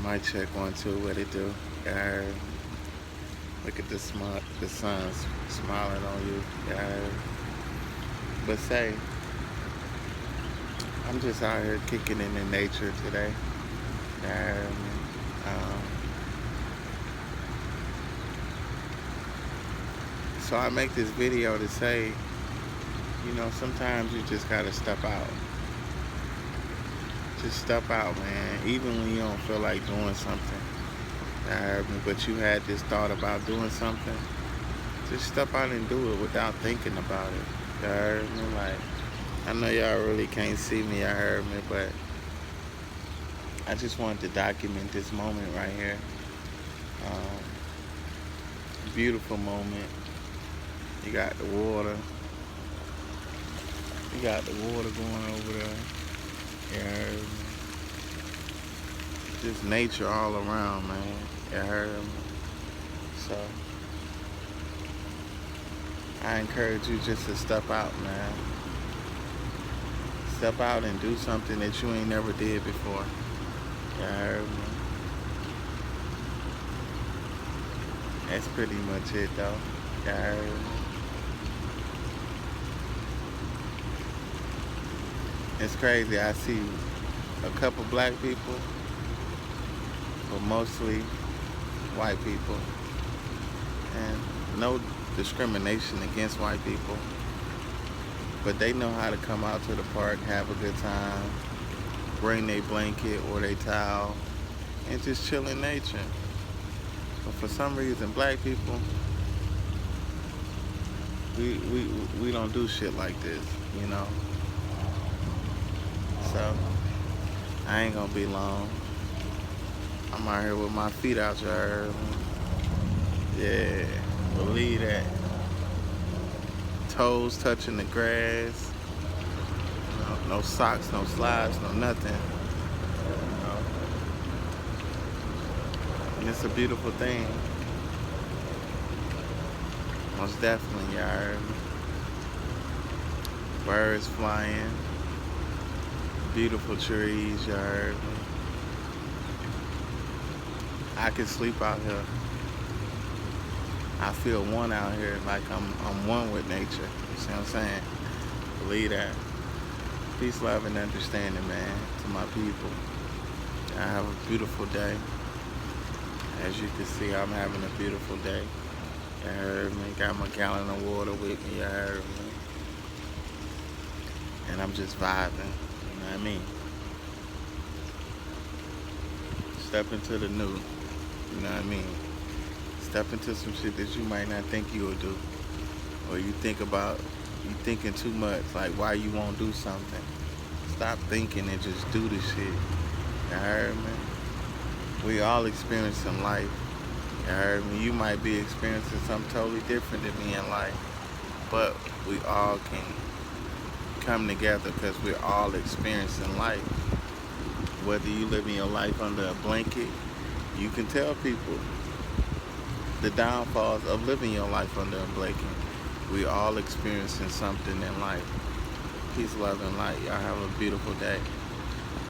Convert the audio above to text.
Mic check 1 2. What it do? Yeah. Look at the sun smiling on you. Yeah. But say, I'm just out here kicking it in nature today. Yeah. Um, so I make this video to say, sometimes you just gotta step out. Just step out, man. Even when you don't feel like doing something. But you had this thought about doing something. Just step out and do it without thinking about it. You heard me? Like, I know y'all really can't see me, you heard me, but I just wanted to document this moment right here. Beautiful moment. You got the water. You got the water going over there. You heard me? Just nature all around, man. You heard me? So, I encourage you just to step out, man. Step out and do something that you ain't never did before. You heard me? That's pretty much it, though. You heard me? It's crazy. I see a couple black people, but mostly white people. And no discrimination against white people. But they know how to come out to the park, have a good time, bring their blanket or their towel, and just chill in nature. But for some reason, black people, we don't do shit like this, you know? So, I ain't gonna be long. I'm out here with my feet out, you heard me? Yeah, believe that. Toes touching the grass. No socks, no slides, no nothing. And it's a beautiful thing. Most definitely, you heard me? Birds flying. Beautiful trees, you heard me? I can sleep out here. I feel one out here, like I'm one with nature. You see what I'm saying? Believe that. Peace, love, and understanding, man, to my people. I have a beautiful day. As you can see, I'm having a beautiful day. You heard me? Got my gallon of water with me, you heard me? And I'm just vibing, you know what I mean? Step into the new, you know what I mean? Step into some shit that you might not think you will do. Or you thinking too much, like why you won't do something. Stop thinking and just do the shit. You heard me? We all experiencing life. You heard me? You might be experiencing something totally different than me in life. But we all can come together because we're all experiencing life. Whether you living your life under a blanket, you can tell people the downfalls of living your life under a blanket. We all experiencing something in life. Peace, love, and light. Y'all have a beautiful day.